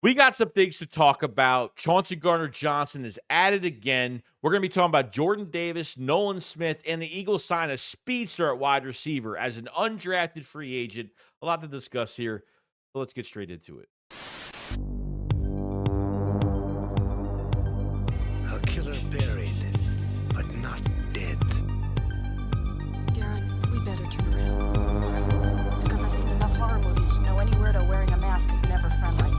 We got some things to talk about. Chauncey Johnson is at it again. We're going to be talking about Jordan Davis, Nolan Smith, and the Eagles sign a speedster at wide receiver as an undrafted free agent. A lot to discuss here. So let's get straight into it. A killer buried, but not dead. Darren, we better turn around. Because I've seen enough horror movies to know any weirdo wearing a mask is never friendly.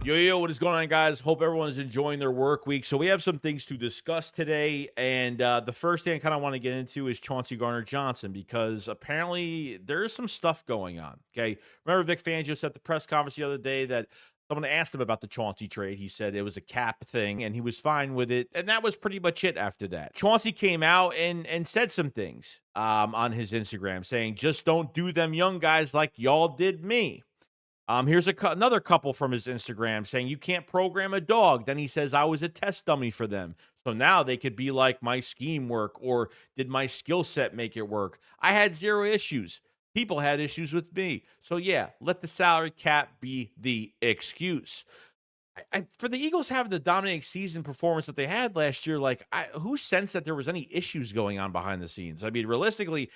Yo, what is going on, guys? Hope everyone's enjoying their work week. So we have some things to discuss today, and the first thing I kind of want to get into is Chauncey Johnson, because apparently there's some stuff going on, okay? Remember Vic Fangio said at the press conference the other day that someone asked him about the Chauncey trade. He said it was a cap thing, and he was fine with it, and that was pretty much it after that. Chauncey came out and said some things on his Instagram, saying, just don't do them young guys like y'all did me. Here's another couple from his Instagram saying, you can't program a dog. Then he says, I was a test dummy for them. So now they could be like, my scheme work, or did my skill set make it work? I had zero issues. People had issues with me. So yeah, let the salary cap be the excuse. For the Eagles having the dominating season performance that they had last year, who sensed that there was any issues going on behind the scenes? I mean, realistically,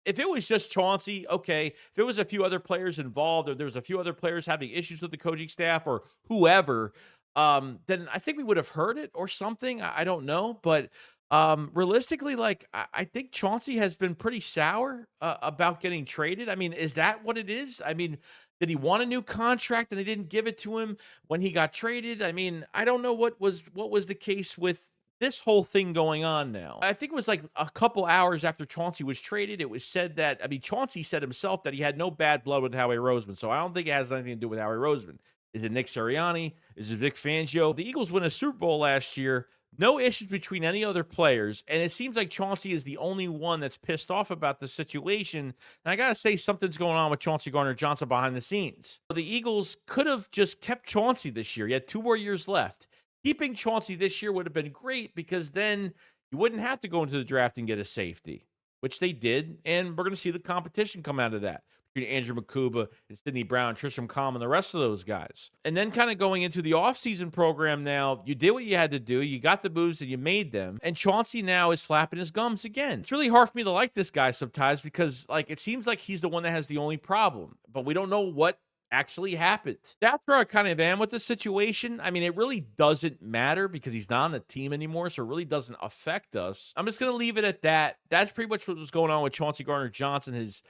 if it was just Chauncey, okay. If it was a few other players involved, or there was a few other players having issues with the coaching staff or whoever, then I think we would have heard it or something. I don't know. But realistically, I think Chauncey has been pretty sour about getting traded. I mean, is that what it is? I mean, did he want a new contract and they didn't give it to him when he got traded? I mean, I don't know what was the case with this whole thing going on now. I think it was like a couple hours after Chauncey was traded. It was said that, Chauncey said himself that he had no bad blood with Howie Roseman. So I don't think it has anything to do with Howie Roseman. Is it Nick Sirianni? Is it Vic Fangio? The Eagles win a Super Bowl last year. No issues between any other players. And it seems like Chauncey is the only one that's pissed off about the situation. And I got to say, something's going on with Chauncey Johnson behind the scenes. The Eagles could have just kept Chauncey this year. He had 2 more years left. Keeping Chauncey this year would have been great, because then you wouldn't have to go into the draft and get a safety, which they did, and we're going to see the competition come out of that between Andrew Makuba and Sidney Brown, Trisham Common, and the rest of those guys. And then kind of going into the offseason program now, you did what you had to do. You got the moves and you made them, and Chauncey now is flapping his gums again. It's really hard for me to like this guy sometimes, because it seems like he's the one that has the only problem, but we don't know what actually happened. That's where I kind of am with the situation. I mean, it really doesn't matter because he's not on the team anymore, so it really doesn't affect us. I'm just going to leave it at that. That's pretty much what was going on with Chauncey Johnson. His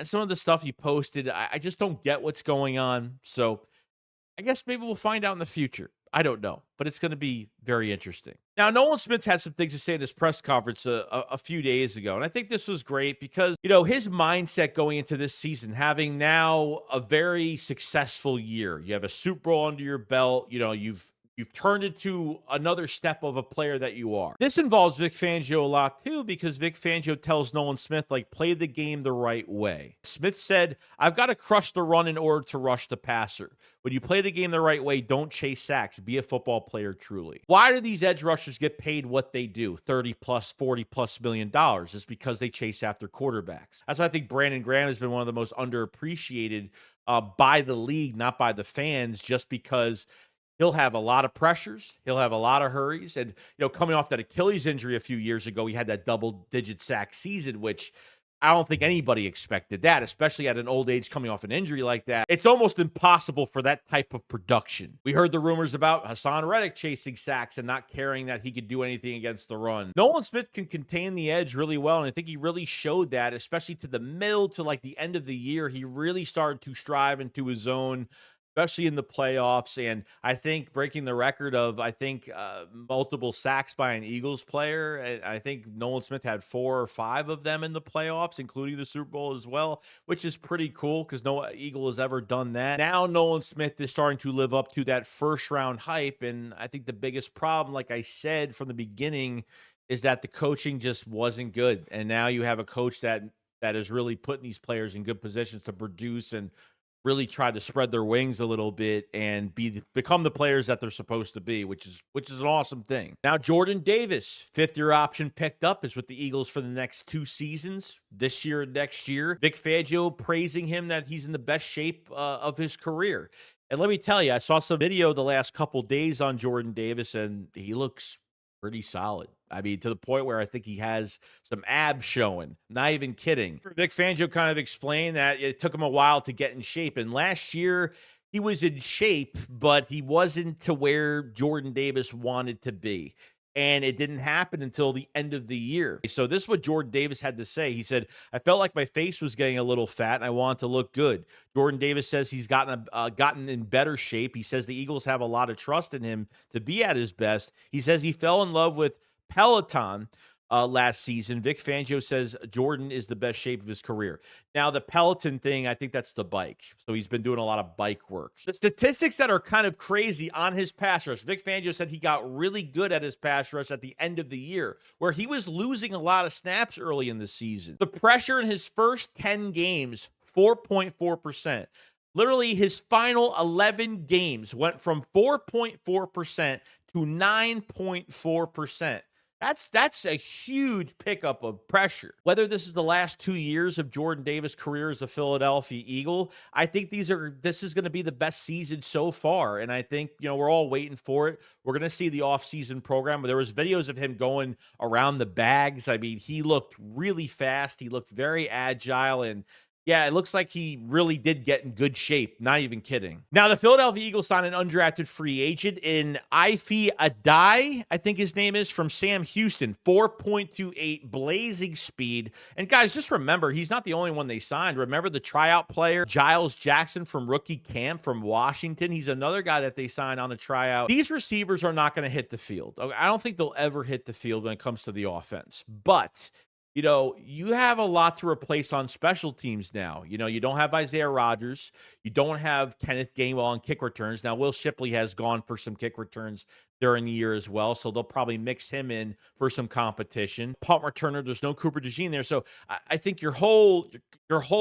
some of the stuff he posted, I just don't get what's going on. So I guess maybe we'll find out in the future. I don't know, but it's going to be very interesting. Now, Nolan Smith had some things to say in this press conference a few days ago, and I think this was great because, his mindset going into this season, having now a very successful year. You have a Super Bowl under your belt. You've turned into another step of a player that you are. This involves Vic Fangio a lot too, because Vic Fangio tells Nolan Smith, play the game the right way. Smith said, I've got to crush the run in order to rush the passer. When you play the game the right way, don't chase sacks. Be a football player truly. Why do these edge rushers get paid what they do? 30 plus, 40 plus $million. It's because they chase after quarterbacks. That's why I think Brandon Graham has been one of the most underappreciated by the league, not by the fans, just because he'll have a lot of pressures. He'll have a lot of hurries. And, coming off that Achilles injury a few years ago, he had that double-digit sack season, which I don't think anybody expected that, especially at an old age coming off an injury like that. It's almost impossible for that type of production. We heard the rumors about Hassan Reddick chasing sacks and not caring that he could do anything against the run. Nolan Smith can contain the edge really well, and I think he really showed that, especially to the middle to the end of the year. He really started to strive into his zone, especially in the playoffs. And I think breaking the record of, multiple sacks by an Eagles player. I think Nolan Smith had 4 or 5 of them in the playoffs, including the Super Bowl as well, which is pretty cool because no Eagle has ever done that. Now Nolan Smith is starting to live up to that first round hype. And I think the biggest problem, like I said from the beginning, is that the coaching just wasn't good. And now you have a coach that is really putting these players in good positions to produce and really try to spread their wings a little bit and become the players that they're supposed to be, which is an awesome thing. Now, Jordan Davis, 5th-year option picked up, is with the Eagles for the next 2 seasons, this year and next year. Vic Fangio praising him that he's in the best shape of his career. And let me tell you, I saw some video the last couple days on Jordan Davis, and he looks pretty solid. I mean, to the point where I think he has some abs showing. Not even kidding. Vic Fangio kind of explained that it took him a while to get in shape. And last year, he was in shape, but he wasn't to where Jordan Davis wanted to be. And it didn't happen until the end of the year. So this is what Jordan Davis had to say. He said, I felt like my face was getting a little fat and I wanted to look good. Jordan Davis says he's gotten in better shape. He says the Eagles have a lot of trust in him to be at his best. He says he fell in love with Peloton last season. Vic Fangio says Jordan is the best shape of his career. Now, the Peloton thing, I think that's the bike. So he's been doing a lot of bike work. The statistics that are kind of crazy on his pass rush, Vic Fangio said he got really good at his pass rush at the end of the year, where he was losing a lot of snaps early in the season. The pressure in his first 10 games, 4.4%. Literally, his final 11 games went from 4.4% to 9.4%. That's a huge pickup of pressure. Whether this is the last 2 years of Jordan Davis' career as a Philadelphia Eagle, I think this is going to be the best season so far. And I think, we're all waiting for it. We're going to see the offseason program. There was videos of him going around the bags. I mean, he looked really fast. He looked very agile, and yeah, it looks like he really did get in good shape. Not even kidding. Now, the Philadelphia Eagles signed an undrafted free agent in Ife Adai, I think his name is, from Sam Houston. 4.28 blazing speed. And guys, just remember, he's not the only one they signed. Remember the tryout player, Giles Jackson from rookie camp from Washington? He's another guy that they signed on a tryout. These receivers are not going to hit the field. I don't think they'll ever hit the field when it comes to the offense. But you have a lot to replace on special teams now. You don't have Isaiah Rodgers. You don't have Kenneth Gainwell on kick returns. Now, Will Shipley has gone for some kick returns during the year as well, so they'll probably mix him in for some competition. Punt returner, there's no Cooper DeJean there, so I think your whole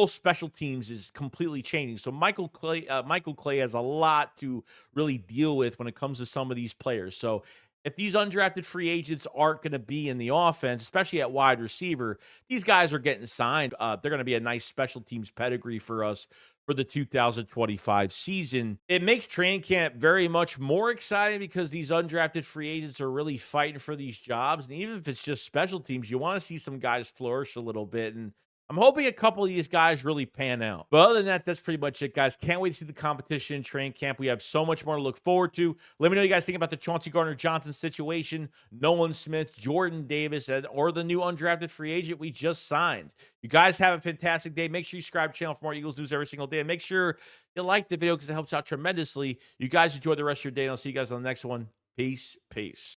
special teams is completely changing. So Michael Clay has a lot to really deal with when it comes to some of these players. So if these undrafted free agents aren't going to be in the offense, especially at wide receiver, these guys are getting signed. They're going to be a nice special teams pedigree for us for the 2025 season. It makes training camp very much more exciting because these undrafted free agents are really fighting for these jobs. And even if it's just special teams, you want to see some guys flourish a little bit. And I'm hoping a couple of these guys really pan out. But other than that, that's pretty much it, guys. Can't wait to see the competition in training camp. We have so much more to look forward to. Let me know what you guys think about the Chauncey Gardner-Johnson situation, Nolan Smith, Jordan Davis, or the new undrafted free agent we just signed. You guys have a fantastic day. Make sure you subscribe to the channel for more Eagles news every single day. And make sure you like the video because it helps out tremendously. You guys enjoy the rest of your day, and I'll see you guys on the next one. Peace.